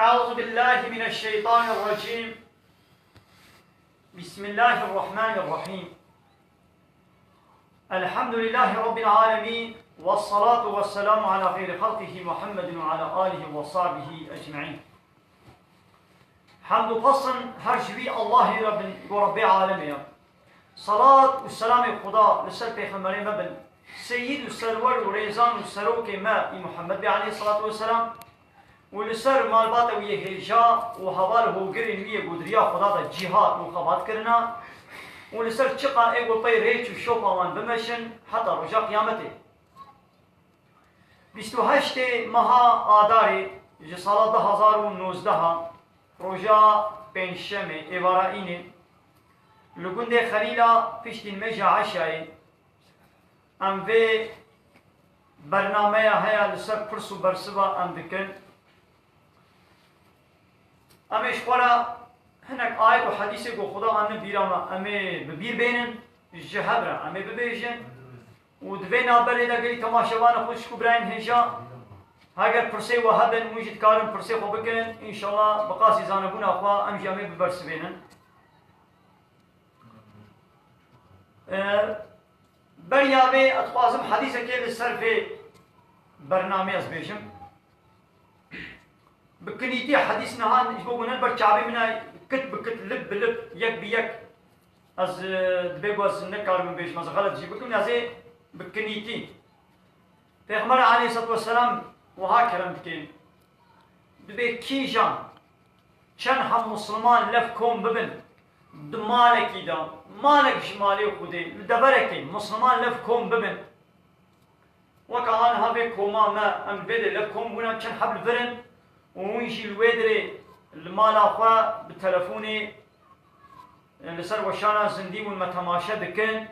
أعوذ بالله من الشيطان الرجيم. بسم الله الرحمن الرحيم. الحمد لله رب العالمين، والصلاة والسلام على خير خلقه محمد وعلى آله وصحبه أجمعين. حمد فصل هر شوی الله رب العالمين. صلاة والسلام خدا لسر پیغمبر مبن سيد السرور وريزان السروك ما محمد عليه الصلاة والسلام ولسر مالبات ويه هجا وحوال هوگرین ويه قدريا خدا دا جهاد وخبات کرنا ولسر چقا ايگو پي ريچ و شوپاوان بمشن حتى رجا قيامته. 28 ماه آدار سال 2019 رجا پنجشنبه ایوارا اینه لگنده خلیلا پشتین مجا عشای ام وی برنامه هیا لسر پرس و برسوا ام دکن امش خورا هناك آية وحديث يقول خدا أن بيرما أمي ببير بينن جهبرا أمي ببيجن ودبينا بريدا قلي تماشوان خوش كبرين هجا هاگر پرسه وهبن موجد كارن پرسه خو بكن إن شاء الله بقاسي زانبون أخوا أمجي أمي ببرس بينن بريابي أتقاسم حديثة كي لسر في برنامج أزبيشم بكنيتي حديثنا هان يجبو نلبر شعبي منا كت بكت لب بلب يك بيك از دبيغو از نكار من بيش مثلا غلط جيبو كم نازي بكنيتي پیغمبر عليه الصلاة والسلام وها كرم كين دبي كي جان چن هم مسلمان لف كوم ببن دمالكي دا مالك شمالي خودي لدبركي مسلمان لف كوم ببن وكان هذا كوما ما ام بيد لف كوم بنا چن حبل فرن ويجي الويدري المال أخوة بالتلفوني لسر وشانا زندي والمتماشى دكن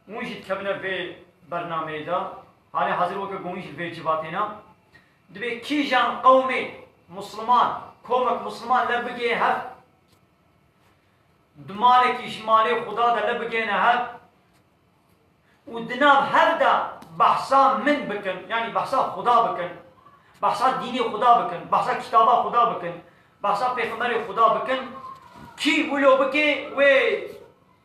ويجي تكبنا في برنامج دا حالي حاضر وكا قوميش في جباتنا دبي كي جان قومي مسلمان كومك مسلمان لبقي هف دمالك إشمالي خدا دا لبقينا هف ودناب هفدا بحثا من بكن يعني بحثا خدا بكن بحثا ديني خدا بكن بحثا كتابا خدا بكن بحثا پیغمبر خدا بكن كي ولو بكي و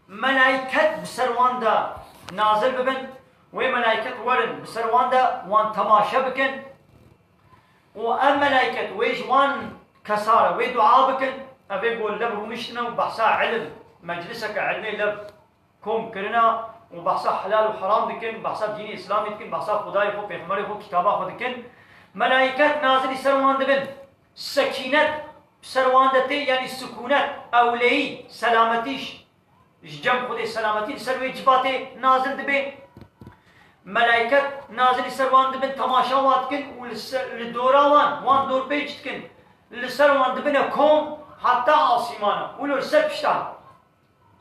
ملائكت بسروان دا نازل ببن و ملائكت ورن بسروان دا وان تماشا بكن و ام ملائكت ويش وان كسارة و دعا بكن افي قول لب ومشتنا وبحثا علم مجلسك علمي لب كوم كرنا وبحثا حلال وحرام دكن بحثا ديني اسلامي دكن بحثا خداي خو پیغمبر خو كتابا خو دكن ملائكت نازل سروان دبن سكينت سروان دتي يعني سكونت أولي سلامتيش جم خدي سلامتي سروي جباتي نازل دبن ملائكت نازل سروان دبن تماشا واتكن والدوراوان وان دور بيجتكن لسروان دبن كوم حتى عاصمانا ولو سبشتا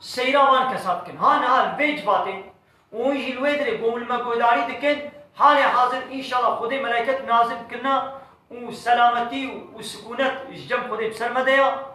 سيراوان كساتكن هان هال بيجباتي ويجي الويدري قوم المقوداري دكن حالي حاضر إن شاء الله خدي ملائكة نازل كنا وسلامتي وسكونت جم خدي بسر مديا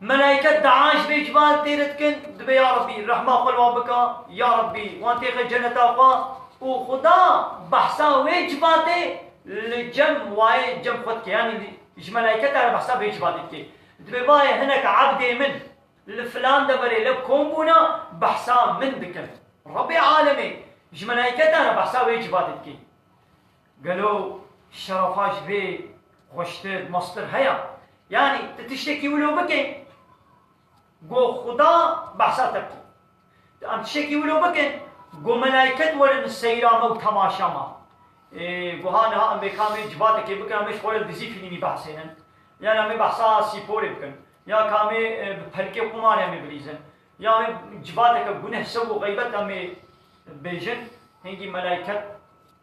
ملائكة دعاش بيجبال تيرتكن دبي يا ربي الرحمة خلوا بك يا ربي وانتي خي جنة أخوا وخدا بحثا ويجباتي لجم واي جم خدك يعني ملائكة ترى بحثا ويجباتك دبي باي هناك عبدي من الفلان دبري لبكم بنا بحثا من بكم ربي عالمي ملائكتنا بحثا ويجباتك قالوا شرفاش بي خوشتر مصدر هيا يعني تشتكي ولو بكي قو خدا بحثا تبكي أم تشتكي ولو بكي قو ملائكت ولن السيرة مو تماشا ما قو هانا أم بكامي جباتك بكي أمش خوال دزي فيني بحثينا يعني أمي بحثا سيبوري بكن يا كامي بحركي قماري أمي بريزن يا أمي جباتك بنه سو غيبت أمي بيجن هنگی ملائكت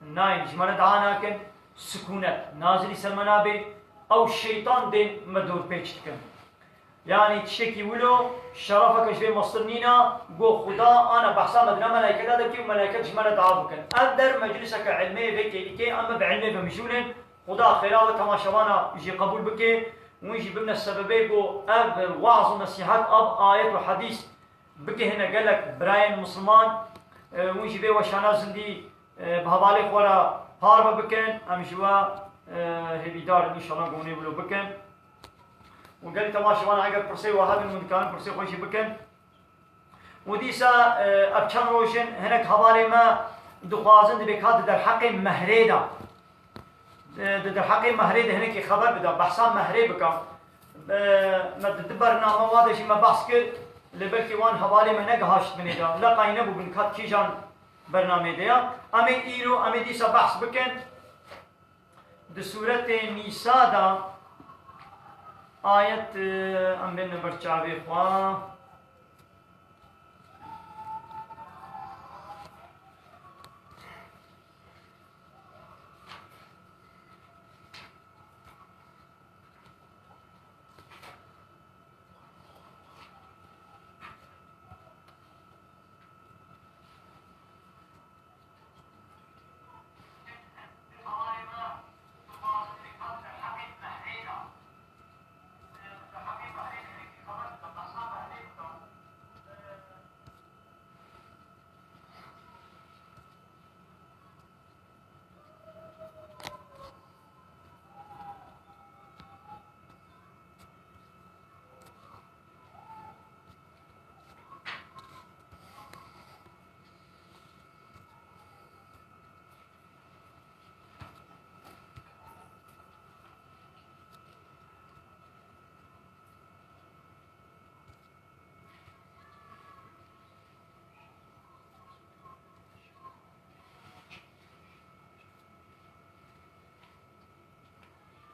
ناين جمانة دعانا كن سكونت نازلي سلمنابي او شيطان دين مدور بيجتكن يعني تشتكي ولو شرفك شوي مصرنينا قو خدا انا بحثا مدنا ملائكة دادكي وملائكة جمانة دعابكن اقدر مجلسك علمي بيكي لكي اما بعلمي بمشولن خدا خيرا وتماشوانا يجي قبول بكي ويجي بمنا السببي قو اب وعظ ونصيحات اب آيات وحديث بكي هنا قالك براين مسلمان ويجي بي وشانا زندي بهبالي خورا هاربا بكن امشوا هبيدار ان شاء الله قوني بلو بكن وقال تماشي وانا اگر برسي وهذا من كان برسي خوشي بكن وديسا ابچان روشن هناك حوالي ما دخوازن دبي كاد در حق مهريدا در حق مهريدا هناك خبر بدا بحثان مهري بكا ما تدبرنا ما واضح ما بحث كر لبلكي وان حوالي ما نقهاشت من دا لا قاينه بو بن كات كيجان برنامه ديا امي ايرو امي ديسا بحث بكن د سورة نساء دا آية ام بن نمبر 4 خوا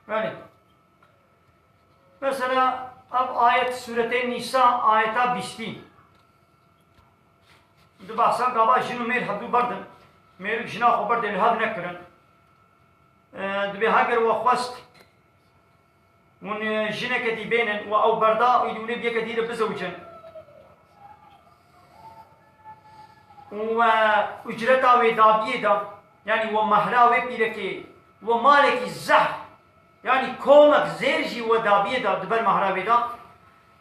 يعني مثلا अब आयत सूरत निसा आयता 20 دباسا قبا جنو مير حدو بردن مير جنا خبر دل هاب نكرن دبي هاجر وخوست من جنا كدي بينن او بردا يدولي بيا كدير بزوجن واجرتا ودابيه دا يعني ومهرا وبيركي ومالك الزح يعني كومك زيرجي ودابيه دا دبر مهرا ودا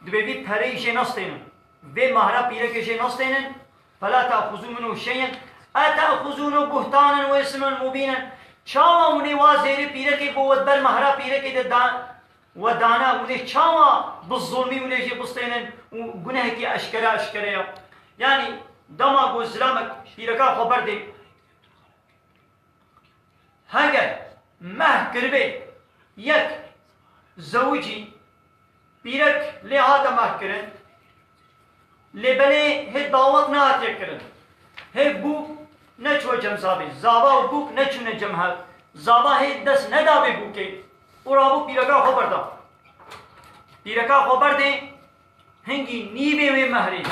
دبي بي پريجي نستينن و مهرا بيركي نستينن فلا تأخذوا منه شيئا أتأخذونه بهتانا واسما مبينا چاوا اونی وازیر پیره که بود بر مهرا پیره که و دانا اونی چاوا بالظلمی اونی جی بستینن گناه کی اشکره یعنی دما گزلامک پیره که خبر دی هگر مه کربه یک زوجی پیرک لحاظ مه کرن لبني هي دعوت نهات يكرن هي بوك نچو جم زابي زابا و بوك نچو نجم هات زابا هي دس ندابي بوكي ورابو پیرکا خبر دا پیرکا خبر دے هنگی نیبه و مهری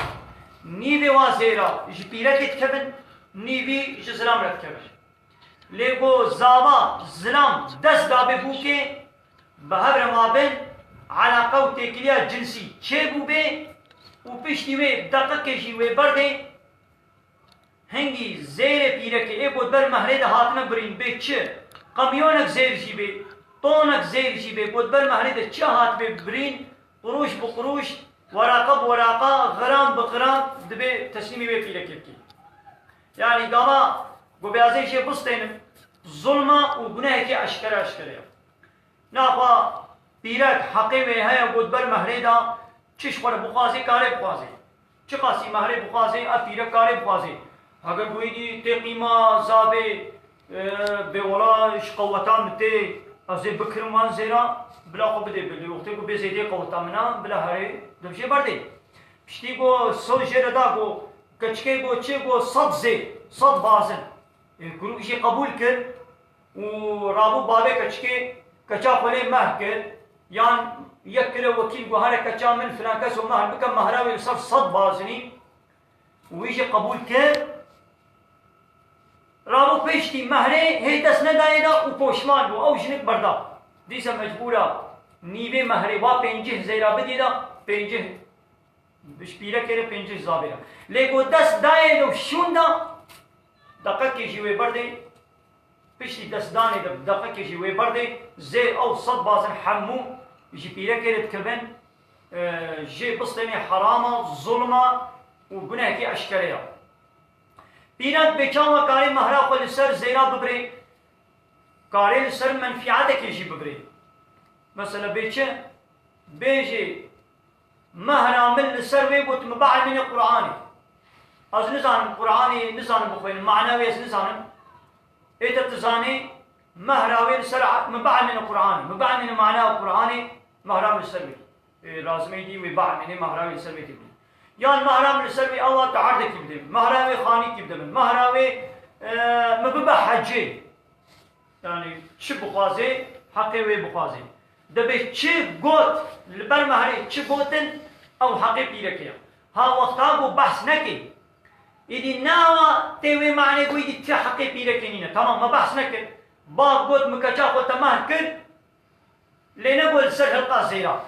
نیبه و زیرا اش پیرکت کبن نیبی اش زلام رد کبن لیگو زابا زلام دس دابي بوكي بهبر مابن علاقه و تکلیه جنسی چه بو بي و پشتی وی دقیق کشی وی برده هنگی زیر پیره که ای بود بر مهره ده حاتمه برین به چه قمیونک زیر جی به طونک زیر جی به بود بر مهره ده چه حاتمه برین قروش بقروش وراقه بوراقه غرام بغرام دبه تسلیمی وی پیره که یعنی داما گو بیازه چه بستینم ظلمه و گناه که اشکره ناخوا پیرک حقی وی های بود بر مهره ده چش خور بخوازی کاره بخوازی چه قاسی مهره بخوازی اپیره کاره بخوازی اگر بویدی تقیما زابه به ولاش قوتان مته از بکرمان زیرا بلا خو بده بده وقتی کو بزیده قوتا منا بلا هره دمشه برده پشتی کو سو جردا کو کچکه کو چه کو صد زی صد بازن گروشی قبول کرد و رابو بابه کچکه کچا خله مه کرد یان یک کلو وکیل گوهر کچا من فلان کس و مهر بکم مهراوی صف صد بازنی ویش قبول کرد رابو پیشتی مهره هی دست ندایده و پوشمان بو او جنک بردا دیسا مجبورا نیوه مهره و پنجه زیرا بدیده پنجه بشپیره کرده پنجه زابیره لیکو دست دایده و شونده دقیق کشیوه برده پشتی دست دانه دقیق کشیوه برده زیر او صد بازن حمو جي بيرا كيرت كبن جي بستني حرامة ظلمة وبناه كي أشكريا بيرات بكاما كاري مهرا قل سر زيرا ببري كاري سر منفعاتك يجي ببري مثلا بيتش بيجي مهرا من السروي بوت مبعد من القرآن از نزانم قرآني نزانم بخوين معناوي از نزانم ايتا تزاني مهراوي السرع مبعد من القرآن مبعد من معناه القرآني مهرا من السروي لازمي دي وبعد من مهراوي السروي تبدي يعني مهرا من السروي الله تعرض كيبدي مهراوي خاني كيبدي مهراوي مببع حجي يعني چه بخوازي حقي وي بخوازي دبي چه قوت لبر مهري چه قوتن او حقي بيركيا ها وقتا بحث نكي إذا ناوا تيوي معنى قوي دي تي حقي بيركينينا تمام ما بحث نكي باق قوت مكاچا قوت مهر كن لنا قول سر حلقة زيرا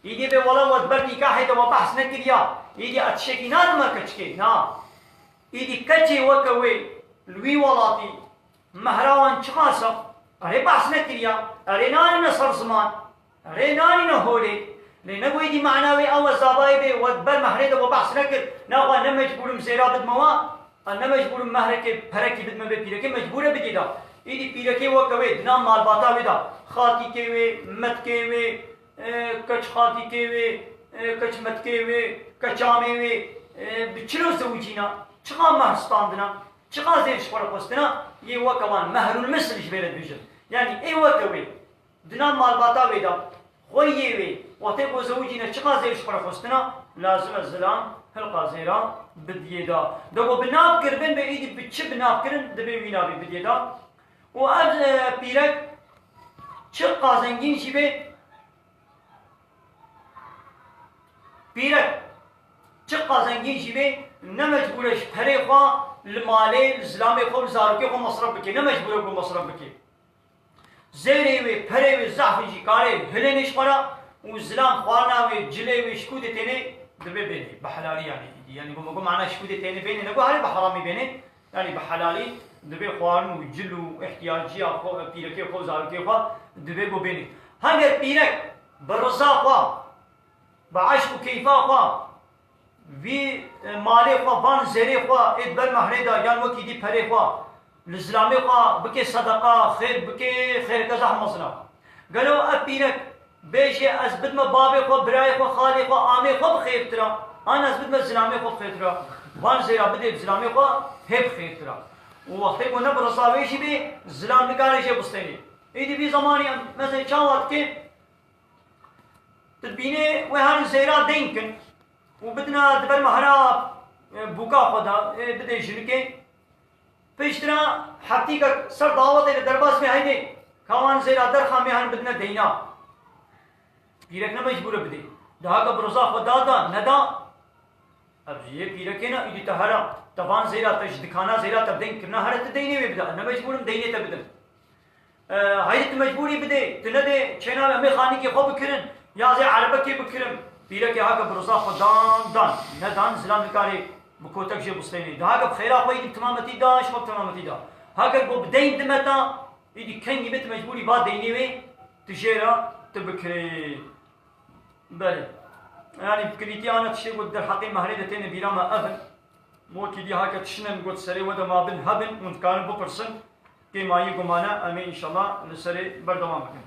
إذا بي والله ودبر نكاحي دوا بحث نكريا إذا اتشكي نان ما كچكي نا إذا كچي وكوي لوي ولاتي مهراوان چخاسا ارے بحث نكريا ارے ناني نصر زمان ارے ناني نهولي لنقوي دي معناوي أول زابايبي ودبر مهريدا وبحث نكر ناقا نمجبور مسيرا بدموا أنا مجبور مهركي بركي بدم بيركي مجبورة بديدا إيدي بيركي وكوي دنا مال باتا ودا خاتي كيوي مت كيوي كش خاتي كيوي كش مت كيوي كشاميوي بتشلو زوجينا چقا مهرستاندنا چقا زير شقرا قستنا يه وكمان مهر المثل جبيرت بيجن يعني اي وكوي دنا مال باتا ودا خويوي وتبو زوجينا چقا زير شقرا قستنا لازم الزلام هلقا زيرا بديدا دو بناب كربن بإيدي بتش بناب كرن دبي وينابي بديدا وأب بيرك چقا زنگين شبه بيرك چقا زنگين شبه نمجبورش پره خواه المالي الزلامي خواه زاروكي خواه مصرف بكي نمجبوره خواه مصرف بكي زيري وي پره وي زعفي جي كاري هلنش خورا والزلام خوارنا وي جلي وي شكود تيني دبي بيني بحلالي يعني بقول معنا شكود تاني بيني نقول هاي بحرامي بيني يعني بحلالي دبي خوارن وجلو احتياجي أخو بيرك أخو زارك أخو دبي بو بيني هنگر بيرك برزا أخو بعشق كيفا أخو في مالي أخو بان زري أخو إدبر مهردا يعني وكي دي بري أخو الإسلامي أخو بكي صدقة خير بكي خير كذا حمصنا قالوا أبيرك بيجي أثبت ما بابي خو براي خو خالي خو عامي خو بخير ترى أنا أثبت ما زلامي خو بخير ترى وان زي رابطة زلامي خو هي بخير ترى ووقتي كنا برصاوي شيء بي زلام نقاري شيء بستيني إيدي في زماني مثلا كان وقت كي تبيني وهان زيرا دينكن وبدنا دبر مهرا بوكا خدا بدي شنكي فيشترا حقيقة سر دعوة الدرباس में आएंगे खावान زيرا درخا में हन بدنا देना पीरक ना मजबूर बदे दहा का भरोसा खुदा दा नदा अब ये पीरक है ना इदी तहरा तवान ज़ेरा तश दिखाना ज़ेरा तब दें कितना हरत देने में बदा ना मजबूर देने तब बदन हायत मजबूरी बदे तनदे चेना में खानी के खूब करन या जे अरब के बकरम पीरक हा का भरोसा खुदा दान नदान ज़लाम निकाले बकोतक जे मुस्लिमी दहा का खैरा कोई तमामती दा शब तमामती दा हा का वो बदें दमता इदी खंगी बत मजबूरी बात देने में तजेरा تبكري بله يعني بكريتي أنا تشي قد الحقي مهريدتين بيراما أفن مو كدي هاك تشنن قد سري ودا ما بن هبن ونتكلم ببرسن كي ما يقومانا أمين إن شاء الله نسري بردوام بكن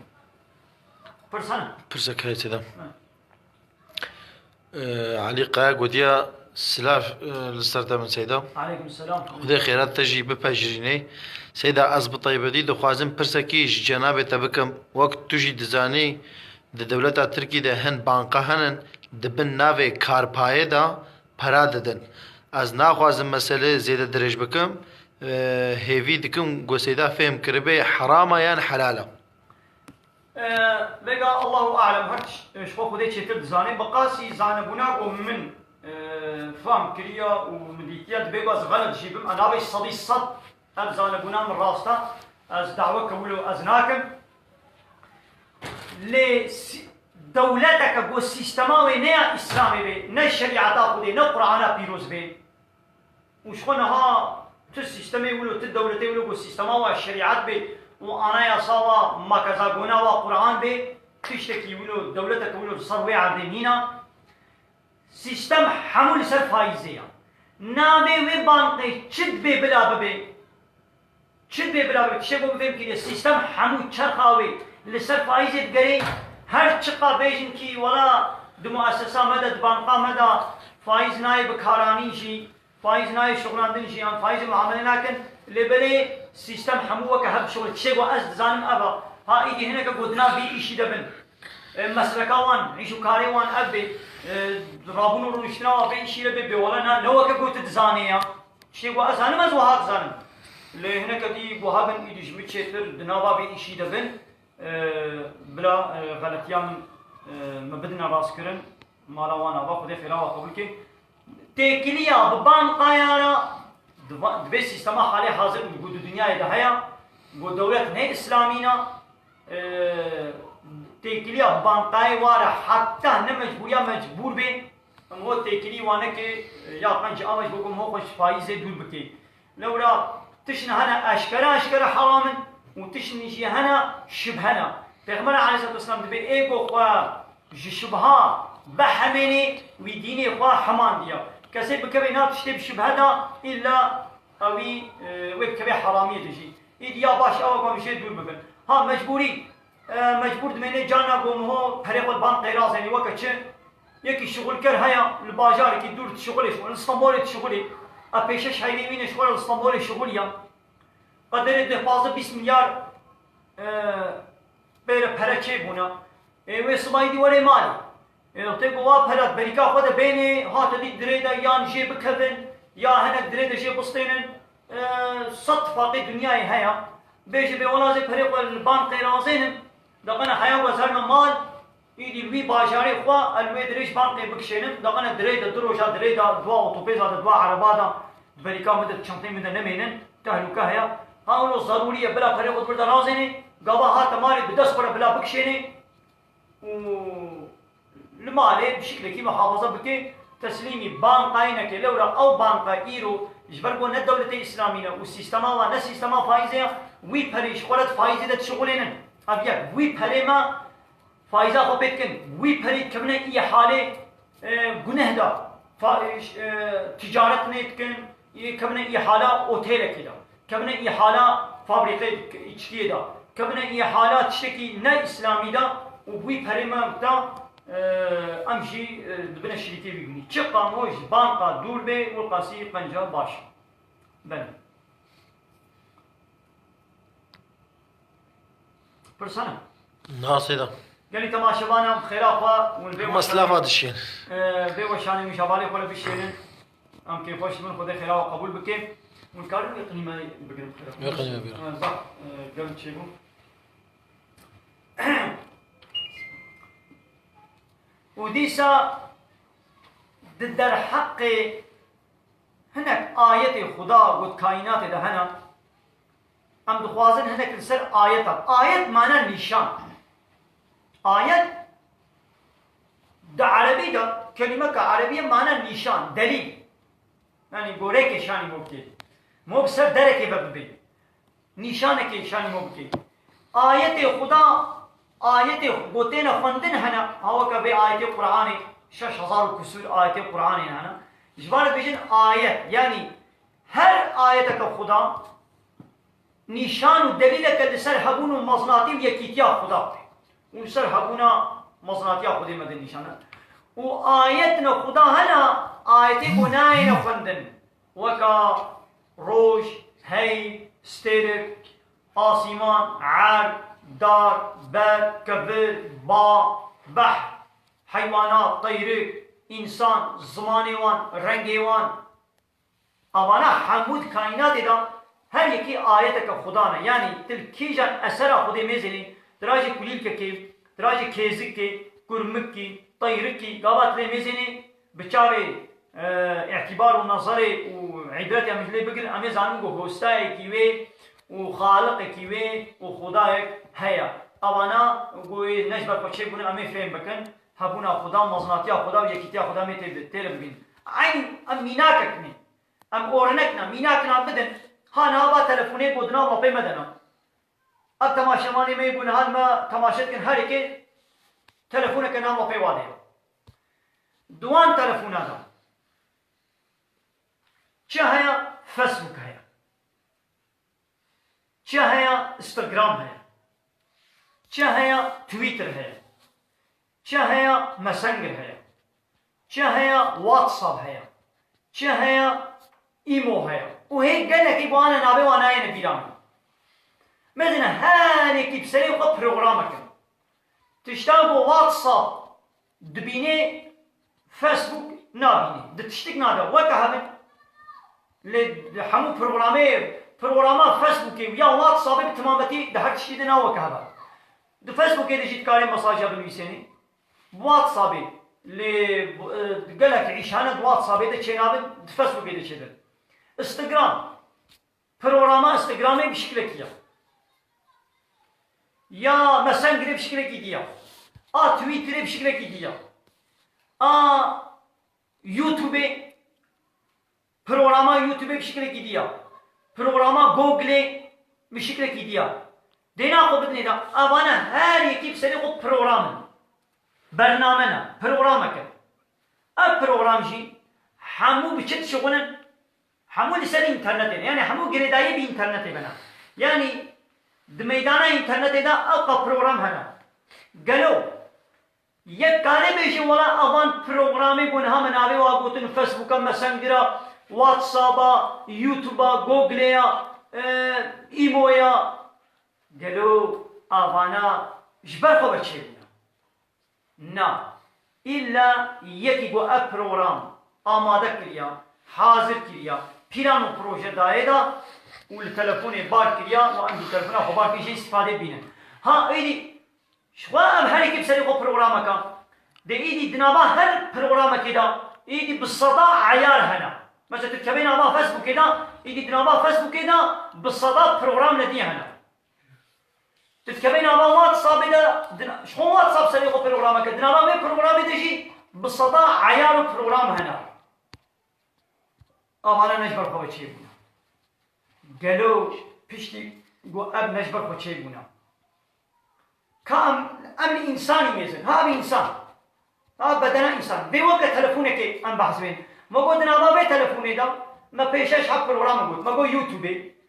برسن برسك هاي تدا علي قاق وديا سلاف لستردا من سيدا عليكم السلام ودي خيرات تجي بباجريني سيدا أزب طيبة دي دخوازم برسكيش جنابه تبكم وقت تجي دزاني د دولتا ترکی ده هن بانقا هنن دبن ناوه کارپایه دا پرا ددن از ناخوازم مسئله زیده درج بکم هیوی دکم گوسیدا فهم کربه حرامه یان حلاله بقى الله أعلم هرش شخو خده چطر دزانه بقاسي زانبونا ومن فهم كريا ومديتيات بقى از غلط جيبم أنا بيش صدي صد از زانبونا من راستا از دعوة كولو از ناكم لدولتك بو سيستماوي نيا إسلامي بي نا شريعتا خودي نا قرآنا بيروز بي وشخونها تسيستمي ولو تدولتي ولو بو سيستماوي الشريعات بي وأنا يا صاوا ما كزاقونا وقرآن بي تشتكي ولو دولتك ولو صروي عردينينا سيستم حمول سر فايزيا نابي وبانقي چد بي بلا ببي چد بي بلا ببي تشبه بفهم كده سيستم حمول چرخاوي لسر فايزت گري هر چقا بیجن کی ولا دو مؤسسه مدد بانقا مدد فایز نای بکارانی جی فایز نای شغلاندن جی ام فایز معامله نکن لبلی سیستم همو که هب شغل چه گو از زانم ابا ها ایدی هنه که گودنا بی ایشی دبن مسلکاوان عیشو کاریوان ابی رابون رو نشنا بی ایشی لبی بی ولا نو که گوت دزانیا چه گو از هنم از وهات زانم لی هنه که دی گوهابن ایدیش میچهتر دنابا بی ایشی دبن بلا غلطیان مبدنا راس کرن مالا وانا با خود خلاف قبول کی تکلیه ببان قایانا دبی سیستم حالی حاضر بود دنیای ده هیا بود دولت نه اسلامینا تکلیه ببان قای واره حتی نه مجبور بی مو تکلیه وانه که یا قنچ آمش بگم هو خوش فایزه دور بکی لورا تشن هنا اشکره حرامن و تشن يجي هنا شبهنا پیغمبر علیه الصلاه والسلام دبی ایگو خوا شبها بحمني وديني خوا حمان ديا كسي بكبي ناتشتي بشبهنا الا اوي وكبي حراميه تجي ايديا باش او ما مشي دول بكن ها مجبور دمني جانا قوم هو فريق البنك غيراز يعني وقت يكي شغل كر هيا الباجار كي دور شغلي شغل اسطنبول شغلي ابيشش هاي مين شغل اسطنبول شغليا قدر ده فاز 20 مليار بير پرچه بونا و سمایدی ولی مالی نقطه گوا پرد بریکا خود بینی ها تدی دریدا یان جی بکبن یا هنک دریدا جی بستینن صد فاقی دنیای هیا بیش به ولازی پریق البان قیرازینن دقنا حیا وزهر مال ایدی وی باجاری خوا الوی دریش بان قی بکشینن دقنا دریدا دروشا دریدا دوا اوتوبیزا دوا عربادا بریکا مدد چنطی مدد نمینن تهلوکه هیا ها اونو ضروریه بلا پریق برد رازینی قبا ها تماري بدس برا بلا بكشيني المالي بشكل كي محافظه بكي تسليمي بانقاينك لورا او بانقا ايرو جبرقو نا الدولة الاسلامية والسيستما وانا سيستما فايزة وي بريش قولت فايزة دا تشغلين ابيا وي بري ما فايزة خو بيتكن وي بري كمنا اي حالي گنه دا تجارت نيتكن كمنا اي حالا اوتيل كده كمنا اي حالا فابريقه اچكيه دا كمنا اي حالات تشتكي نا اسلامي دا وبوي بريما دا امشي دبنا الشريكي بيقولي تشقا موج بانقا دور بي والقاسي قنجا باش بن برسنة ناصيدا قال لي تماشبانا خيرافا والبي مسلافة الشين بي وشاني مشابالي ولا بشيرين ام كيف واش من خذ خيرا وقبول بكي والكارم يقني ما بقدر خيرا يقني ما بيرا صح قبل تشيبو وديسا در حق هناك آية خدا قد كائنات ده هنا ام دخوازن هناك السر آية معنى نشان آية ده عربي ده كلمة كعربية معنى نشان دليل يعني گوره که شانی مبکی مب سر دره که ببی نشانه که شانی مبکی آیت خدا آیت گوتین خواندن هنا هوا که به آیت قرآن 6000 کسور آیت قرآن هنا جبار بیشن آیت یعنی هر آیت که خدا نشان و دلیل که سر هبون و مصناتی و یکیتیا خدا اون سر هبون مصناتیا خودی مدن نشانه و آیتنا خدا هنا آیتی گناهی نخوندن وکا روش، هی، سترک، آسیمان، عرق، دار، بر، کبر، با، بحر، حیوانات، طیره، انسان، زمانیوان، رنگیوان اوانا حمود کائنات دا هر یکی آیت که خدا نه یعنی تلکی جان اثر خودی میزنی دراج کلیل که دراج کیزک که کرمک کی طیرک کی قابات لی میزنی بچاره اعتبار و نظر و عبرت یا مثل بگل امی زانون گو هستای کیوی و خالق کیوی و خدای هیا اوانا گوی نجبر پچه بونه امی فهم بکن هبونا خدا مزناتیا خدا و یکیتیا خدا می تیل بگین عین ام میناکک نی ام اورنکنا میناکنا بدن ها نابا تلفونی بودنا ما پی مدنا اب تماشمانی می بونه هل ما تماشت کن هر که تلفونک نام ما پی واده دوان تلفونا دا چه هیا فیسبوک هیا چه هیا انستغرام هیا چه هیا تویتر هیا چه هيا مسنجر هيا چه هيا واتساب هيا چه هيا ايمو هيا وهيك قال لك يبغى انا نابي وانا اين بيرام مثلا هاني بسري وقت بروغرامك تشتاقوا واتساب دبيني فيسبوك نابيني تشتك نادا وكهبن لحمو بروغرامات فيسبوكي ويا واتساب بتمامتي دهك شيء دنا وكهبا دو فيسبوكي دجيت كاري مساجا بنويسيني واتسابي اللي قال لك عيش انا واتسابي ده شنابن فيسبوكي ده شدل انستغرام بروغراما انستغرامي بشكلك يا مسنجر بشكلك ديا تويتر بشكلك ديا يوتيوب بروغراما يوتيوب بشكلك ديا بروغراما جوجل بشكلك ديا دینا خود بدنی دا آوانا هر یکی بسری خود پروگرام برنامه پروگرام کن پروگرام جی همو بچت شغلن همو لسر اینترنت یعنی همو گردایی بی اینترنت بنا یعنی دمیدانه اینترنت دا اقا پروگرام هنا گلو یک کاری بیشی ولا آوان پروگرامی بون هم ناوی واقعتن فیسبوکا مسنجرا واتسابا یوتیوبا گوگلیا ایمویا گلو آوانا جبر خو بچه بنا نا إلا یکی گو پروگرام آماده کریا حاضر کریا پیران و پروژه داره دا و التلفون بار کریا و اندو تلفون خو بار کریش استفاده بینن ها ایدی شوا ام هر یکی بسری خو پروگرام کن ده ایدی دنابا هر پروگرام که دا ایدی بالصدا عیار هنا مثلا تتكبين على فيسبوك كده يجي دنابا فيسبوك كده بالصدا بروجرام ندي هنا تتكبين على واتساب ده شلون واتساب سريع بروجرام كده دنابا مي بروجرام تجي بالصدا عيار بروجرام هنا أنا نجبر خوي شيء بنا قالوا بيشتي جو أب نجبر خوي شيء بنا كم أمن إنساني ميزن ها إنسان ها بدنا إنسان بوقت تلفونك أم بحسبين ما قلت أنا ما بتلفوني ده ما بيشش حق برنامج قلت ما قلت يوتيوب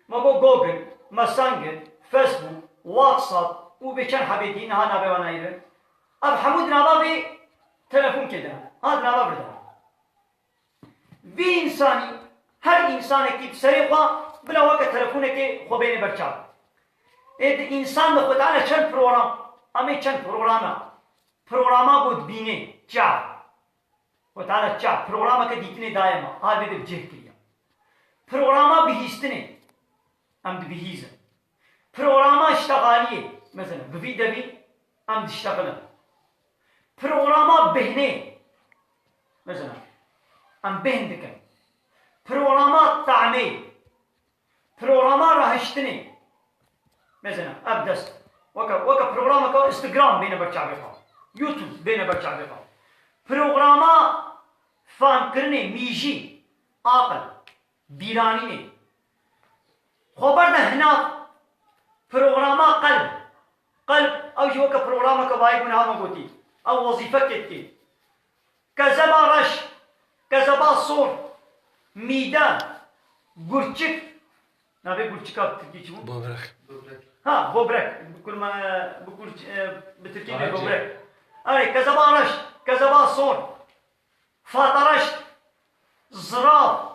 ما قلت جوجل ماسنجر فيسبوك واتساب وبيشان حبيتي نها نبي وانا يله أب حمود نبا بي تلفون كده هذا نبا برده في إنساني هر إنسان كي بسرقة بلا وقت تلفونك خوبين برشاد إذا إنسان بخد على چند پروگرام أمي چند پروگراما بود بینه چه و تعالی چه پروگراما که دیتنه دائما حال بده بجه کریا پروگراما بهیستنه ام بهیزه پروگراما اشتغالیه مثلا بفی دبی ام دشتغله پروگراما بهنه مثلا ام بهن دکن پروگراما طعمه پروگراما راهشتنه مثلا ابدست وكا پروگراما که انستغرام بینه بچه بخواه يوتيوب بين برجع بقى بروغراما فان کرنے میجی عقل بیرانی نے خبر نہ ہنا پروگراما قلب او جو کا پروگراما کا وائی گناہ مگوتی او وظیفہ کتی کذبا رش کذبا صور میدان گرچک نبی گرچکا ترکی چون بوبرك ها بوبرك بكل ما بكل بتركيبه بوبرك أي كذبا رشت كذبا صور فاطرشت زراف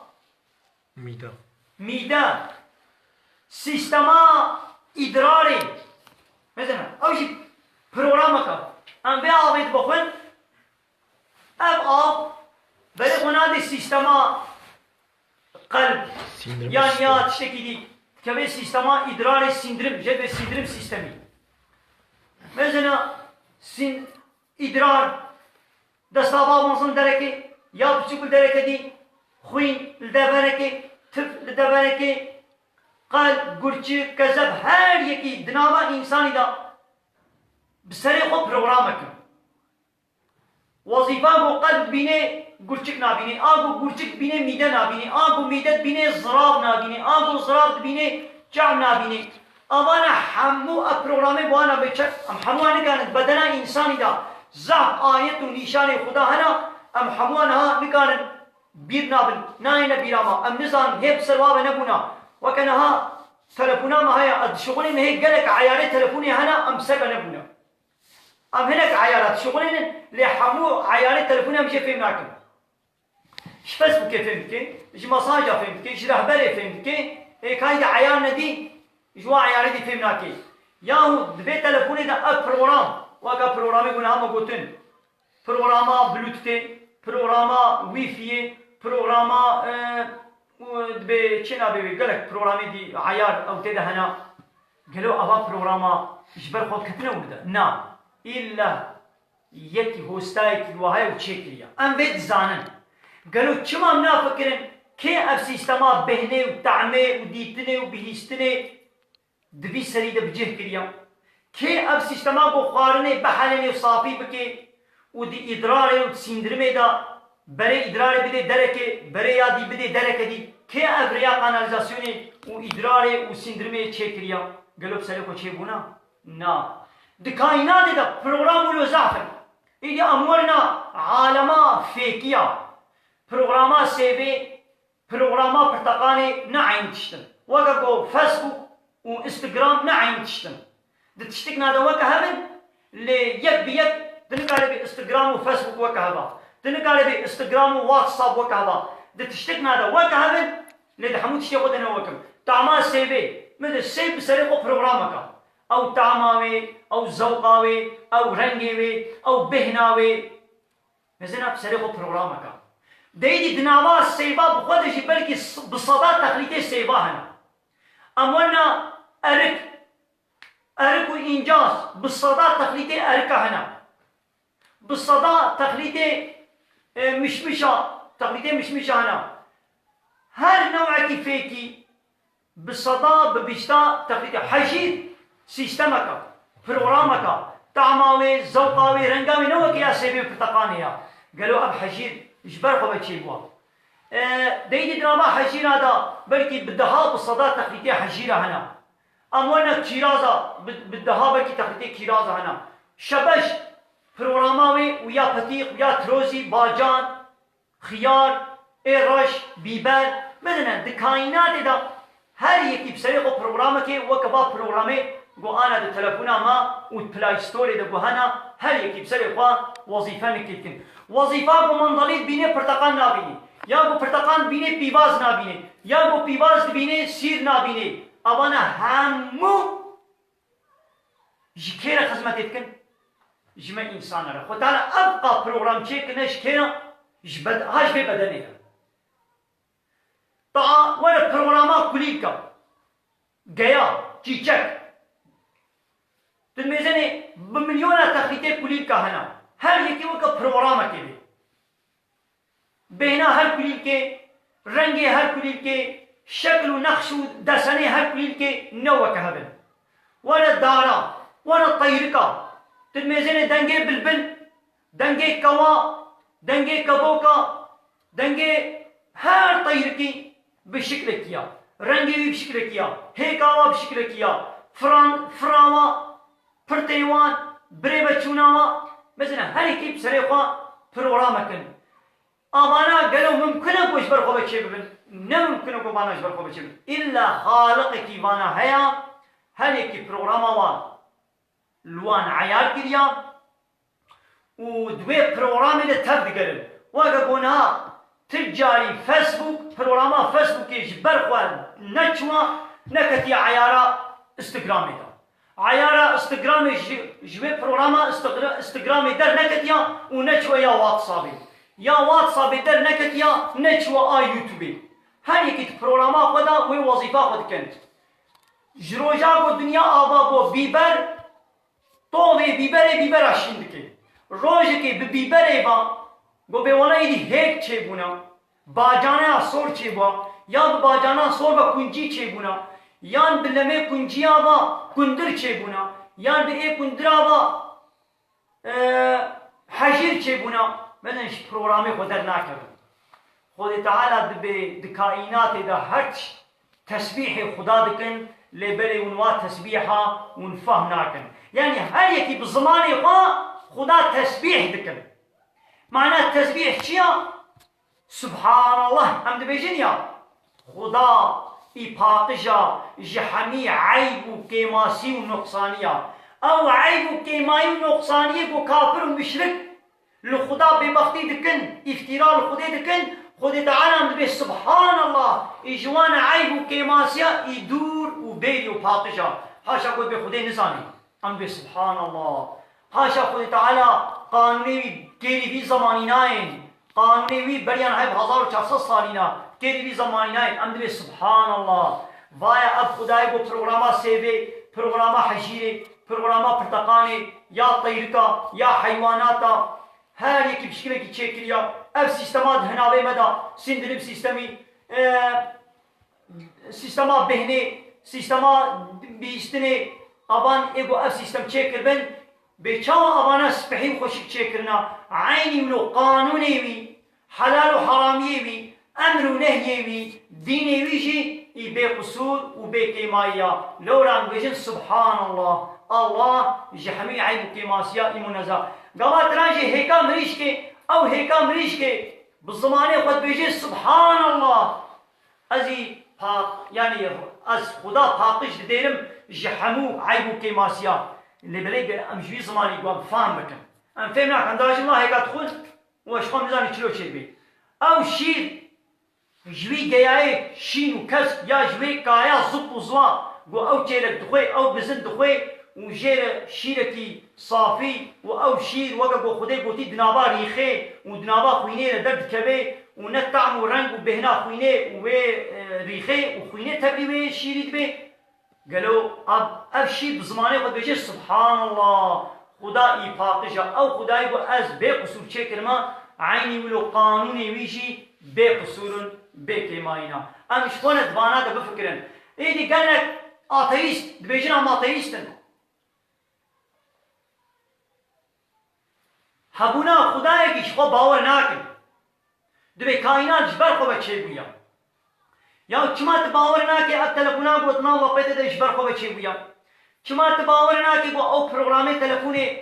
ميدان سيستما إدراري مثلا أو شيء برنامجك أم بيعاود بخون أب بله هنادي سيستما قلب يعني يا تشتكي دي كمان سيستما إدراري سندرم جد سندرم سيستمي مثلا إدرار دستابا منصن دركي يا بشكل دركي دي خوين لدبركي تف لدبركي قلب قرشي كذب هر يكي دنابا إنساني دا بسري خو برنامجك وظيفة بو قلب بيني قرشك نابيني آگو قرشك بيني ميدة نابيني آگو ميدة بيني زراب نابيني آگو زراب بيني جعب نابيني أوانا حمو أبروغرامي بوانا بيشك أم حمواني كانت بدنا إنساني دا زعب آية ونشان خدا هنا أم حموانها نكانت بير نابن ناين بيراما أم نزان هيب سرواب نبونا وكانها تلفونا ما هي الشغل ما هي قالك عياري تلفوني هنا أم سكا نبونا ام هناك عيارات شغلين لحمو عياري تلفوني مش فهم ناكم ايش فيسبوك فهم بكي ايش مساجا فهم بكي ايش رهبري فهم بكي ايه كاي دا عيار ندي جوا عياري دي فهم ناكي ياهو دبي تلفوني دا اب بروغرام واقع بروغرامي قلنا هم قوتن بروغراما بلوتوث بروغراما وي في بروغراما دبي چنا بي قالك بروغرامي دي عيار او تيدا هنا قالوا ابا بروغراما جبر خود كتنا ودا نا الا يكي هوستايك وهاي وتشيكليا ام بيت زانن قالوا چما منافقرن كي اف سيستما بهني وتعمي وديتني وبهيستني دبي سريده بجه كريا كي اف سيستما بو خارني بحالني وصافي بكي ودي ادراري وتسندرمي دا بري ادراري بدي دركه بري يادي بدي دركه دي كي ابريا كاناليزاسيوني وادراري وسندرمي تشيكريا قالوا بسالكو تشيبونا نا دكاينات دا بروغرام ولو زعفر إلي أمورنا عالما فيكيا بروغراما سيبي بروغراما برتقاني نعين تشتن وقاقو فيسبوك وإنستغرام نعين تشتن دتشتكنا دا وكا هبن ليك بيك دنقالي بي إنستغرام وفيسبوك وكا هبا دنقالي بي إنستغرام وواتساب وكا هبا دتشتكنا دا وكا هبن لدي حمود تشتغو دنا وكم تعما سيبي مثل سيب بسريقو بروغرامكا او تعماوي او زوقاوي او رنگيوي او بهناوي مثلا بسريقو بروغرامك ديدي دناوا سيبا بخودش بلكي بصدات تقليدي سيبا هنا امونا ارك وانجاز بالصدات تقليدي اركا هنا بالصدات تقليدي مشمشة هنا هر نوع كيفيكي بالصدات ببشتا تقليدي حجير سيستمك بروغرامك تعماوي زوقاوي رنقاوي نوك يا سيبي برتقانيا قالوا اب حجير جبرقوا بتشيبوا ديدي دراما حجير هذا بلكي بالدهاء بالصدات تقليدية حجيرة هنا اموانا كيرازة بالدهاء بلكي تقليدية كيرازة هنا شبش بروغراماوي ويا بطيق ويا تروزي باجان خيار ايرش بيبر مثلا دكاينات دا هر يكي بسريقو بروغرامك وكبا بروغرامي قو انا دو تلفونا ما والبلاي ستوري دو هنا هر يكي بسريقو وظيفة نكتن وظيفة قو منضليت بيني برتقان نابيني يا قو برتقان بيني بيباز نابيني يا قو بيباز بيني سير نابيني اوانا همو جكيرا خزمتتكن جمع انسان را خود تعالى ابقى بروغرام چه کنش كيرا هاش بي بدنيها تا ولا بروغراما كليكا جيا تشيك تلميذني بمليون تخليتي كليكا هنا هل يكي وكا بروغراما كده بهنا هر كليكي رنگي هر كليكي شكل ونقش ودسني هر كليكي نوك هبل ولا دارا ولا طيركا تلميذني دنگي بلبل دنگي كوا دنگي كبوكا دنگي هر طيركي بشكل كيا رنگي بشكل كيا هيكاوا بشكل كيا فراوا پرتيوان بريبا چوناوا مثلا هريكي بسريقا بروغرامكن امانا قالوا ممكن كوش برخو بچي ببن نممكن كو بانا برخو بچي ببن الا خالق كي بانا هيا هريكي بروغراما وان لوان عيار كريا ودوي بروغرامي لتبد قلن وقا تجاري فيسبوك بروغراما فيسبوك يجبر خوان نچوا نكتي عيارا استغرامي دا عيارا استغرامي جوي بروغراما استغرامي در نكتيا ونچوا يا واتسابي در نكتيا نچوا يوتيوبي هر يكي بروغراما خدا وي وظيفة خد كنت جروجا کو دنيا آبا بو بيبر طومي بيبر اشين دكي روجكي ببيبر با گو به وانا ایدی هیک چه بونا باجانه سور چه با یا باجانه سور با کنجی چه بونا یا بلمه کنجی با کندر چه بونا یا به ای کندر با حجیر چه بونا من پروگرامی خود در نکردم خود تعالی به دکائنات دا هر تسبیح خدا دکن لبری ونوا تسبیحا ونفهم نکن یعنی هر یکی بزمانی خدا تسبیح دکن معنى التسبيح شيا سبحان الله حمد بيجنيا خدا إباقجا جحمي عيب وكيماسي ونقصانيا او عیب و کیمایی و نقصانی و کافر و مشرک لخدا ببختی دکن افترا لخدا دکن خود تعالی هم دبی سبحان الله اجوان عیب و کیماسیا ای دور و بیری و پاقشا حاشا خود به خدا نزانی هم دبی سبحان الله حاشا خود تعالی قانونی گیری بی زمانی ناین قانونی وی بریان های 1400 سالینا گیری بی زمانی ناین هم دبی سبحان الله وایا اب خدای بو پروگراما سیوی پروگراما حجیره پروگراما پرتقانه یا طیرکا یا حیواناتا هر یکی بشکره کی چکریا اف سیستمات هناوی مدا سندلب سیستمی سیستما بهنه سیستما بیستنه ابان ایگو اف سیستم چکر بن بچاو ابانا سپحیم خوشک چکرنا عینی منو قانونی وی حلال و حرامی وی امر و نهی وی دینی وی جی ای بے قصور و بے کیمایا لوران بجن سبحان الله الله جهمی عیب کیماسیا ایمونزا گوات رانجی هیکا مریش که او هیکا مریش که بزمانه خود بجن سبحان الله ازی پاک یعنی از خدا پاکش دیرم جهمو عیب کیماسیا لبلیگ امجوی زمانی گوام فهم بکن ام فهم نکن داج الله هیکا تخون و اشخام نزانی چلو چل بی او شیر جوی گیای شین و کس یا جوی کایا زب و زوا گو او چیرک دخوی او بزن دخوی و جیر شیرکی صافی و او شیر وگا گو خودی گوتی دنابا ریخه و دنابا خوینه درد کبه و نه طعم و رنگ و بهنا خوینه و ریخه و خوینه تبلیوه شیرید به گلو اب شیر بزمانه خود بجه سبحان الله خدا ای پاقشا او خدای گو از بے قصور چه کرما عینی ولو قانونی ویشی بے قصورن بے کیماینا ام شخونه دوانا دا بفکرن ایدی گلنک آتئیست دبیجن هم آتئیستن هبونا خدای که شخوا باور ناکن دبی کائنات جبر خو بچه بویا یا چما باور ناکی اب تلفونا گوتنا و پیدا دا جبر خو بچه بویا چما باور ناکی گو او پروگرامی تلفونی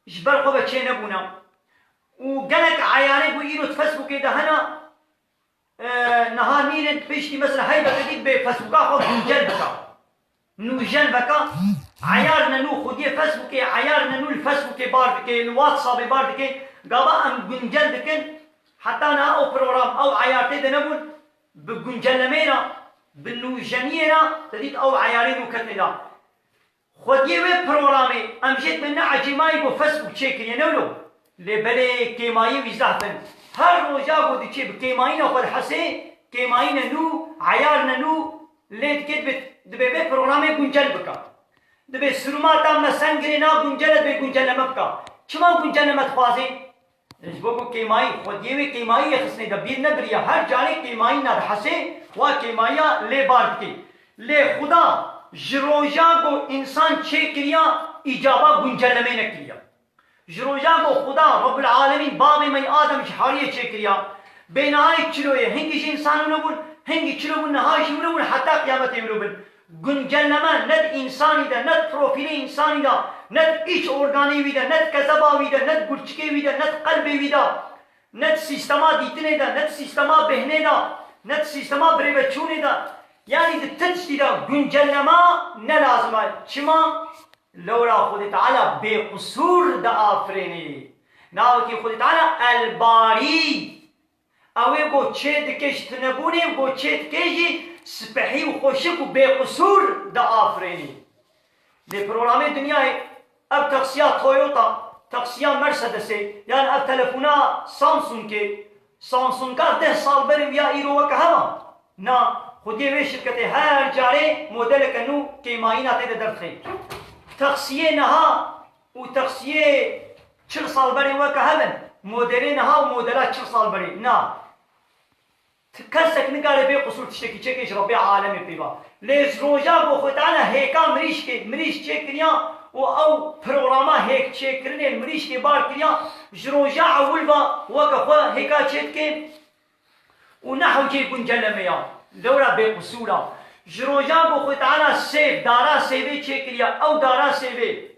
جبر خو بچه نبونا و گلک عیانه گو اینو تفسبو که دهنا نهار میرن پیشتی مثلا هی بکدید به فسبوکا خود نوجل بکا نوجل بکا عیار ننو خودی فسبوکی عیار ننو الفسبوکی بار بکی الواتساب بار بکی گابا ام گنجل بکن حتی نا او پروگرام او عیارتی ده نبون بگنجلمینا بنوجنینا تدید او عیاری نو کتنینا خودی وی پروگرامی ام جید من عجیمایی بو فسبوک چیکری نولو لبلی کیمایی ویزافتن هر روزا گودی چی بکیمایی خود حسی کیمایی نو عیار نو لید کد دبی پروگرامی گنجل بکا دبی سروماتا مسنگری نا گنجلت بی گنجل نمبکا چما گنجل نمتخوازی بگو کیمایی خودیوی کیمایی خسنی دبیر نبریا هر جانی کیمایی نا حسی و کیمایی لی بارد کی لی خدا جروجا کو انسان چه کریا ایجابا گنجل نمی نکریا جروجا کو خدا رب العالمین باقی من آدم شحاریه چه کریا بینایی چلویه هنگیش انسانو نبون هنگی چلو بون نهایشی نبون حتی قیامتی نبون گنجلنما ند انسانی ده ند پروفیل انسانی ده ند ایچ ارگانی ویده ند کذبا ویده ند گرچکی ویده ند قلبی ویده ند سیستما دیتنه ده ند سیستما بهنه ده ند سیستما بریبچونه ده یعنی ده تجدی ده گنجلنما نلازمه چما لورا خود تعالی بے قصور ده آفرینی ناوکی خود تعالی الباری اوه گو چه دکش تنبونه گو چه دکشی سپحی و خوشک و بے قصور ده آفرینی ده پروگرام دنیای اب تقسیه تویوتا تقسیه مرسدسه یعنی اب تلفونا سامسون که سامسون کا 10 سال بری یا ایرو که همه نا خودی وی شرکت هر جاره مدل کنو که ماینا تیده درد خیلی تقسیه نها و تقسیه 40 سال بری وکه همه مدل نها و مدل 40 سال بری نا کسک نگاره بی قصور تشتکی چکش ربی عالمی پیبا لیز روژا بو خودتانا هیکا مریش چک کریا و او پروگراما هیک چک کرنه مریش که بار کریا جروژا اول با وکا خوا هیکا چک که و نحو چه گنجل میا دورا بی قصورا جروژا بو خودتانا سیف دارا سیوی چک کریا او دارا سیوی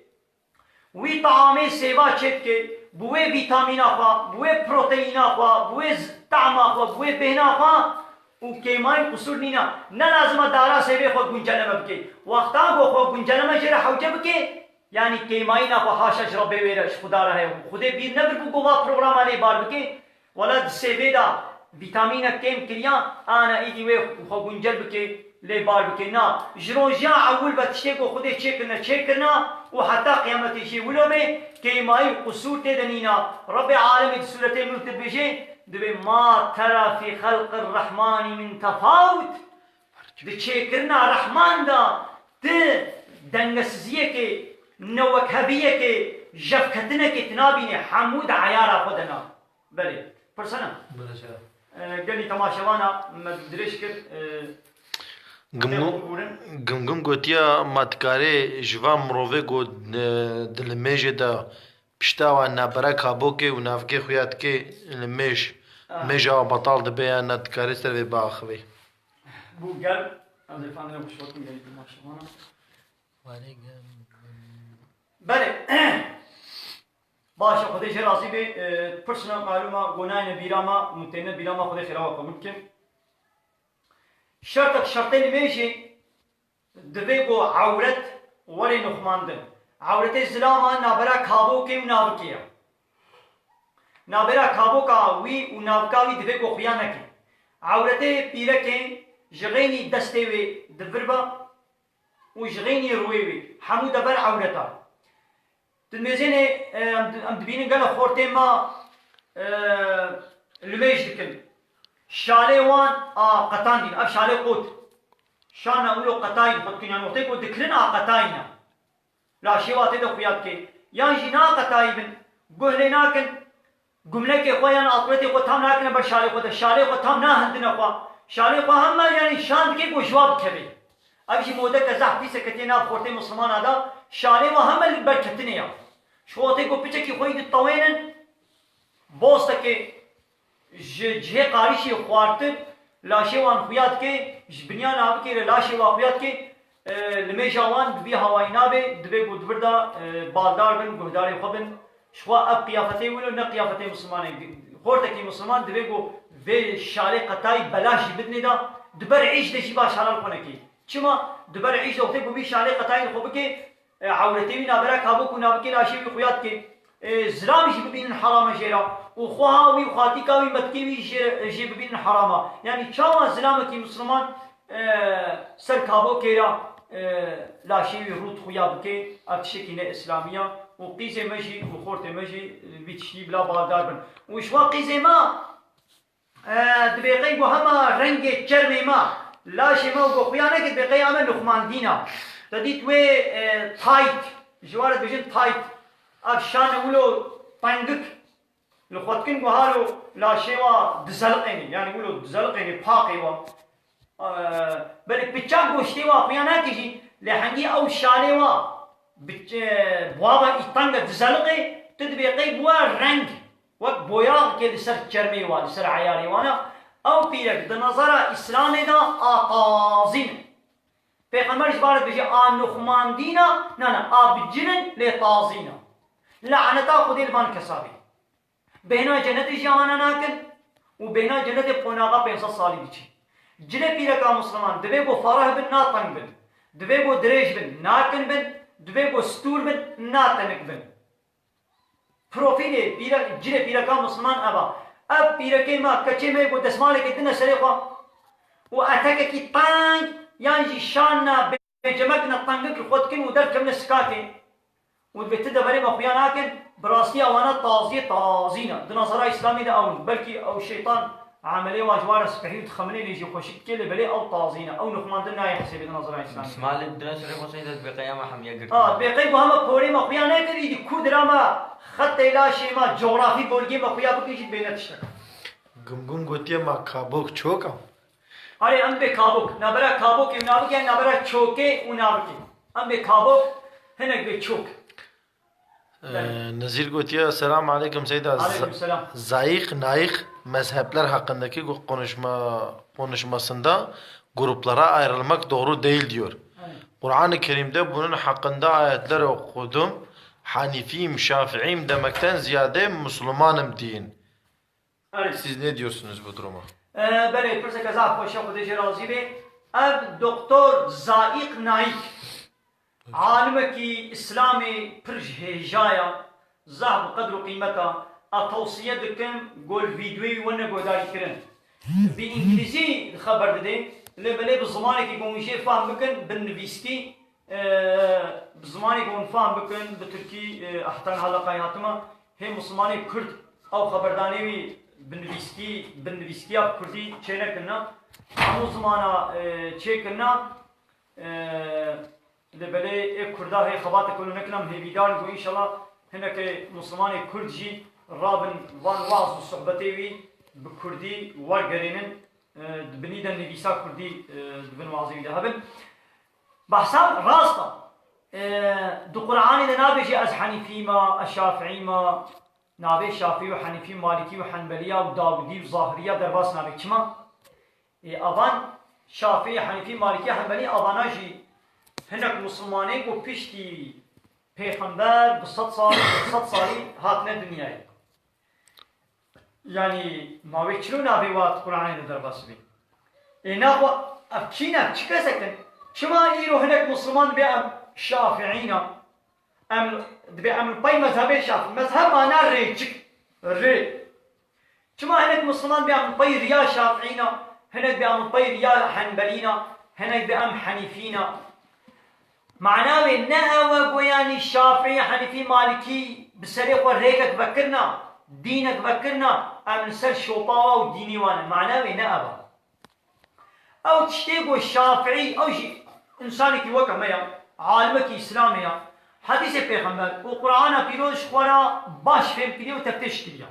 وی طعامی سیوا چک که بوی ویتامین خوا بوی پروتئین خوا بوی طعم خوا بوی بهنا خوا و کیمای قصور نینا نه لازم دارا سیوی خود گنجلمه بکی وقتا گو خود گنجلمه جره حوجه بکی yani kêmayî na xwe haşa ji Rabbê wêre ji xuda re heye Xwedê bîr nebir bû gova programa lê bar bike wela di sêvê da vîtamînek kêm kiriyan ana îdî wê xwe guncel bike lê bar bike na ji rojiya ewil ve tiştê ku Xwedê çêkirina û heta qiyametê jî wilo bê kêmayî qusûr tê de nîna Rabbê alemê di sûretê mulk dibêje divê ma tera fî xelqir rehmanî min tefawut di çêkirina rehman da ti dengesiziyekê newwekheviyekê jevketinekê tinabînê hemû di eyara xwe de na belê pirsana gelî temaşevana me dirêj kir گمگم گوتیا ماتکاری جوان مروه گو دلمیجه دا پشتاوا نبره کابوکه و نافکه خویاد که لمیج میجا بطال دبیا ناتکاری سر و باخوی بو گل از efendim خوشبختم gelî temaşevana بله باشه خودی چه راضی به پرسنا معلومه گناه بیراما متنه بیراما خودی خیرا قبول کن شرطی نمیشه دوی گو عورت ولی نخماندن عورت زلاما نابرا کابو که و نابکیه نابرا کابو کا وی و نابکاوی دوی گو خیانه که عورت پیره که جغینی دسته وی دوربا و جغینی روی وی همو دبر عورتا تلميذين ام دبينين قال خورتي ما لميش دكن شالي وان قطان دين اف شالي قوت شانا اولو قطاين خدكن يعني وقتي قوت دكلن قطاينا لا شيواتي دو خيات كي يعني جنا قطايبن قهلي ناكن قملك خويا اطولتي قوت هم ناكن بر شالي قوت شالي قوت هم ناهندنا قوا شالي قوا هم يعني شان كي قو جواب كبي ابشي موده كزح بيسه كتينا خورتي مسلمان هذا شالي وهم اللي بركتني شوطي کو پیچه کی خوید طوینن بوسته که جه قاریشی خوارت لاشی وان خویات که جبنیان آب که لاشی وان خویات که لمیجاوان بی هوای نابه دبی بود بردا بالدار بن گهداری خوبن شوا اب قیافته ولو نه قیافته مسلمانه خورته کی مسلمان دبی گو و شاله قطعی بلاشی بدنی دا دبر عیش دشی با شالال کنه کی چما دبر عیش وقتی کو بی شاله قطعی خوب که عورتي نابرا كابوك ونابكي لاشي بخويات كي زرامي جي ببين حرام جيرا وخواهاوي وخاتيكاوي متكيوي جي ببين حراما يعني چاوا زلامكي مسلمان سر كابوك كيرا لاشي روت خويا بكي اتشكينه اسلاميه وقيزه مجي وخورته مجي بيتشي بلا بالدار بن وشوا قيزه ما دبيقي وهما رنگ چرمي ما لاشي ما وخويانه كي دبيقي اما نخمان دينا تديت وي تايت جوارد بيجن تايت افشان ولو طنقك لخوتكن وهالو لا شيوا دزلقيني يعني ولو دزلقيني باقي و بل بيتشاك وشتيوا قيانا كيجي لحنجي او شاليوا بوابا يطنق دزلقي تدبيقي بوا رنگ وقت بوياغ كي لسر چرمي و لسر عيالي وانا او بيرك دنظر اسلامي دا آقازين پیغمبرش بارد بجي آن نخماندینا نه آب جنن لی تازینا لعنتا خودی البان کسابی بهنا جنت جوانا ناکن و بهنا جنت قناغا 500 سالی بیچی جنه پیرکا مسلمان دوی بو فرح بن ناتنگ بن دوی بو دریج بن ناکن بن دوی بو ستور بن ناتنگ بن پروفیل جنه پیرکا مسلمان ابا اب پیرکی ما کچه میں بو دسمالی که دن سریخوا و اتکه کی تانگ يعني شاننا بجمكنا طنقك خودكن ودر كم سكاكن وبتدا بري مخياناكن براسيا وانا طازينا دنظرة اسلامي ده او بلكي او الشيطان عمليه واجوار سبحي تخمني لي يجي خوشك كل بلي او طازينا او نخمان دنا يحسب دنظرة اسلامي اسمال الدنا سري بسيطه بقيامه حميه قلت بقي وهم بوري مخياناكن يدي كودراما خط الى شيما جغرافي بولجي مخيا بكيش بينتشك گمگم گوتیا ما کابوک چوکا अरे हम पे खाबुक नबरा खाबुक नाबक या नबरा चोके उनाबक हम पे खाबुक هناك بتشوك نظیر گوتیا سلام علیکم سیدا Aleyküm selam. zayık naik mezhepler hakkındaki konuşmasında gruplara ayrılmak doğru değil diyor. Kur'an-ı Kerim'de bunun hakkında ayetler okudum. Hanifiyim, Şafiiyim demekten ziyade Müslümanım deyin. Siz ne diyorsunuz bu duruma? بله پرسه که زعف باشه خودش راضی به اب دکتر زائق نایک عالمكي إسلامي برج هجايا ذهب قدر قيمته التوصية دكم قول فيديوي وانا قوداري كرن بإنجليزي الخبر دي لبلي بالزماني كي قوم شيء فاهم بكن بالنفيستي بالزماني قوم فاهم بكن بتركي أحتان حلقة ياتما هي مسلماني كرد أو خبرداني بالنفيستي أب كردي چينا كنا همو زمانا چه كنا لبلي كردا هي خبات كلنا كلام هي بيدان و إن شاء الله هناك مسلماني كرد جي رابن وان واز وصحبتي بكردي ورقرينن بنيدا نبيسا كردي بن وازي دهبن بحساب راستا دو قرآن ده نابجي از حنيفي ما الشافعي ما نابي شافعي وحنيفي مالكي وحنبلية وداودي وظاهرية درباس نابي كما أبان شافعي حنيفي مالكي حنبلي أبانا جي هناك مسلماني و بيشتي پیغمبر بصد سالي هاتنا دنياي يعني ماوي چلو نابي وات قرآن ده درباس بي نابو أبكينا چكا سكتن شما إيرو هناك مسلمان بأم شافعينا أم بأم باي مذهب شافعي مذهب أنا ريجك ري شما هناك مسلمان بأم باي ريا شافعينا هناك بأم باي ريا حنبلينا هناك بأم حنيفينا معناه نهوى قوياني الشافعي حنيفي مالكي بسريق وريكك بكرنا دينك بكرنا أم نسر شوطاوة وديني وانا معناه نهوى أو تشتيقو الشافعي أو شيء إنسانك وكا ميا عالمك إسلامي حديث پیغمبر و قرآن پیروش خورا باش فهم کریه و تفتش کریه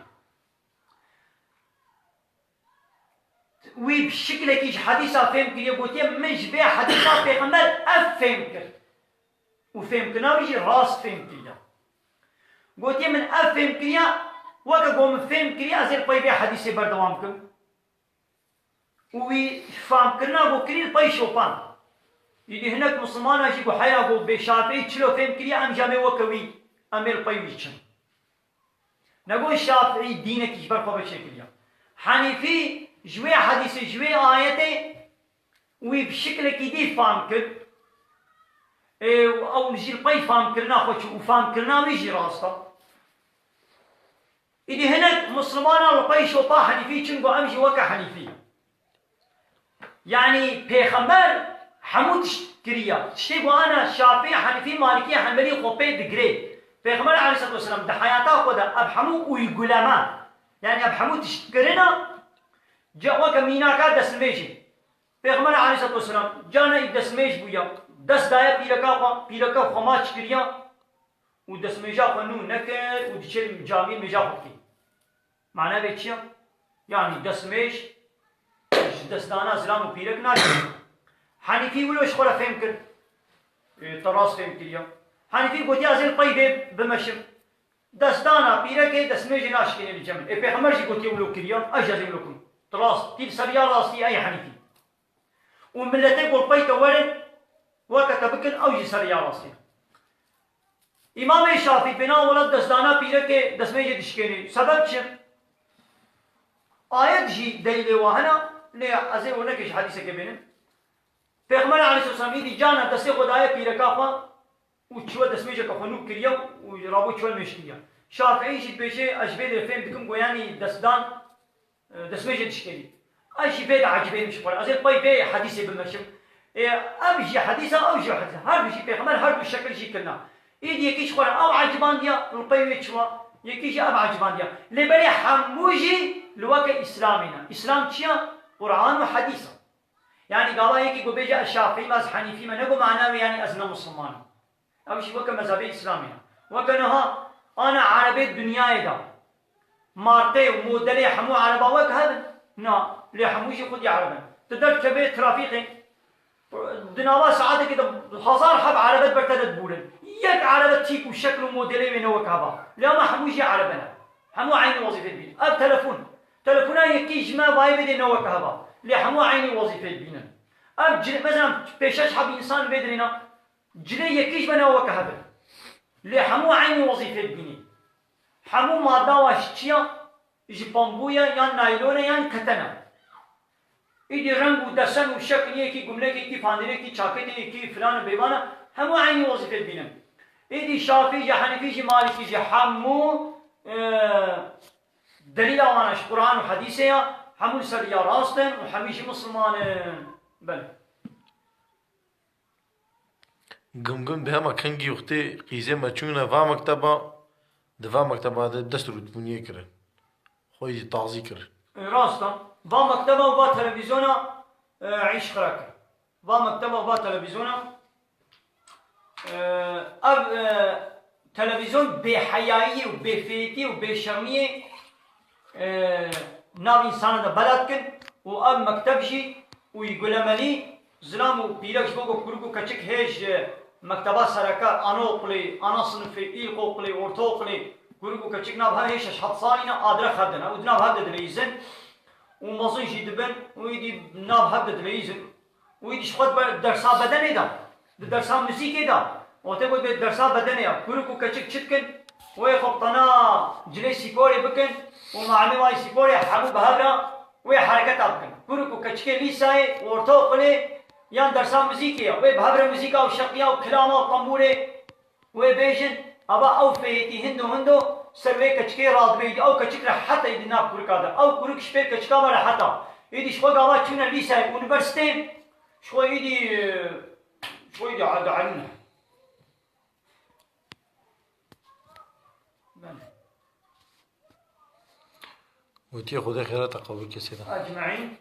وی بشکل کیش حدیثا فهم کریه گوتیه مش به حدیثا پیغمبر اف فهم کرد و فهم کناویش راست فهم کریه گوتیه من اف فهم کریه وکا گوم فهم کریه ازیر پای به حدیث بردوام کن وی فهم کرنا گو کریه پای شوپان يدي هناك مسلمان أجيبوا حياة بشافعي تشلو فهم كريا أم جامع وكوي أمير طيويشن نقول الشافعي دينك يجبر خبر شكليا حنيفي جوي حديث جوي آياتي وبشكل كدي فهم كر أو نجي البي فهم كرنا خوش وفهم كرنا ويجي راستا يدي هناك مسلمان البي شوطا حنيفي تشنقو أمجي وكا حنيفي يعني بيخمر حمود كريا تشتيقو أنا شافعي حنيفي مالكي حنبلي خوبي دقري پیغمبر عليه الصلاة والسلام ده حياته خدا أب حمو ويقولما يعني أب حمو تشتكرنا جاء وكا ميناكا دسميجي پیغمبر عليه الصلاة والسلام جانا دسميج بويا دس دايا بيركا خما تشكريا ودسميجا خنو نكر ودشل جامي ميجا خوكي معناه بيتشيا يعني دسميج دستانا زلام وبيرك ناكر حنيفي ولوش خلا فهم كر تراس فهم كريا حنيفي قوتي ازل طيب بمشم دستانا بيرك دسميج ناش كني الجمل اي پیغمبر جي قوتي ولو كريا اجازم لكم تراس تيب سريا راسي اي حنيفي وملتي قول بيت ورد وكتبكن او جي سريا راسي امام الشافعي بنا ولد دستانا بيرك دسميج دشكني سبب چم آيات جي دليل وهنا نه ازل ونكش حديثه كبينه پیغمبر علیه السلام دی جانا دسته خدای پیرکا خوا و چوا دسمیجه که خنوب کریا و رابو چوال مشکیا شافعی شید بیشه اشبه در فهم بکم گویانی دستدان دسمیجه دشکلی اشی بید عجبه مش پر ازل پای به حدیث بمشم ابجی حدیثا او جو حدیث هر بشی پیغمبر هر دو شکل شی کنا اید یکیش خورا او عجبان دیا روپای چوا یکیش اب عجبان دیا لبلی حموجی لوک اسلامنا اسلام چیا قرآن و حدیث يعني قال هيك يقول بيجي الشافعي ماز حنيفي ما نقول معناه يعني أزنا مسلمان أو شيء وكا مذهبي إسلامي وكانها أنا عربي الدنيا دا مارتي ومودلي حمو عربا وك هذا نا لي حموشي خد عربا تقدر كبير ترافيقي دناوا ساعات كده هزار حب عربات برتدت بولن يك عربات تيك وشكل وموديلي من وك هذا لا ما حموشي عربنا حمو عين وظيفة بيت أب تلفون يكيش ما باي بدي نوك هذا لحمو عيني وظيفة بينا أب مثلا بيشاش حب إنسان بدرنا جلي يكيش بنا وكهذا لحمو عيني وظيفة بيني حمو مادة واشتيا جبامبويا يان نايلونا يان كتنا إيدي رنگ ودسن وشكل يكي جملة كي فاندري كي چاكتي كي فلان بيوانا همو عيني وظيفة بينن إيدي شافعي حنفي مالكي حمو دليل وانش قرآن وحديثة همو سريا راستن وحميشي مسلمان بله گم به همه کنگی وقتی قیزه ما چونه و مکتبا دوا مکتبا دست رو تبونیه کرن خوی تازی کرد راستا با مكتبه وبا تلفزيونا عيش خراك با مكتبه وبا تلفزيونا اب تلفزيون بحيائي وبفيتي وبشرمية ناو انسان ده بلد كن و اب مكتب شي ويقول مالي زلام وبيلكش بوكو كروكو كچك هيج مكتبه سركا انو قلي انا صنف ايقو قلي اورتو قلي كروكو كچك ناب هيش شحط صاينا ادرا خدنا ودنا هذا دليزن ومازن شي دبن ويدي ناب هذا دليزن ويدي شخد درسا بدني دا درسا موسيقى دا وتقول بدرسا بدني كروكو كچك چتكن ويخبطنا جلي سيكوري بكن ومعلمي واي سيكوري حبو بهبرا وحركات بكن كروكو كچك ليساي اورتو قلي يان درسا موسيقى وبهبرا موسيقى وشقيا وكلام وطنبوري وبيجن ابا او فيتي هندو سروي كچكي راد بيدي او كچك حتى يدنا كوركادا او كورك شبير كچكا ولا حتى يدي شو قاوا تشونا ليسا يونيفرسيتي شو يدي عاد علنا وتي خدا خيرات قوي كسيدا اجمعين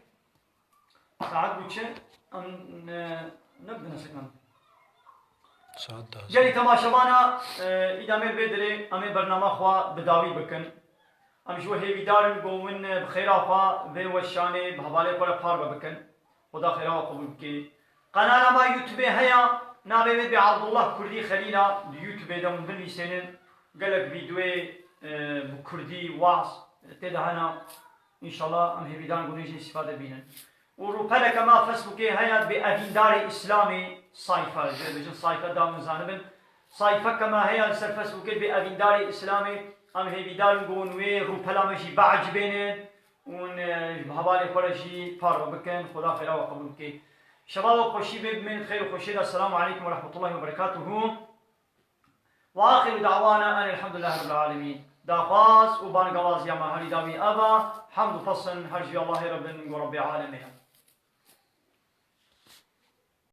ساعات بوچه نبدا نسكن ساعت ده جلي تماشاوانا ادامه بدري امي برنامج خوا بداوي بكن ام شو هي بدار قومن بخير خوا به وشانه بحواله پر پار بكن خدا خير قبول كي قناه ما يوتيوب هيا نابه به عبد الله كردي خليلا يوتيوب ده من سنين قالك فيديو بكردي واس تدهنا ان شاء الله ام هي بدان قونيش استفاده بينن وروبلا كما فيسبوك هيا بأديندار إسلامي صايفة جل صايفة دام زانبن صايفة كما هي سر فيسبوك بأديندار إسلامي أم هي بدار نقول وي روبلا مشي بعج بينن ون بحوالي كلشي فارغ بكن خدا خير وقبول كي شباب خوشي من خير وخوشي السلام عليكم ورحمة الله وبركاته وآخر دعوانا أن الحمد لله رب العالمين داخواز وبان قواز يا مهالي دامي أبا حمد فصل هرجي الله رب العالمين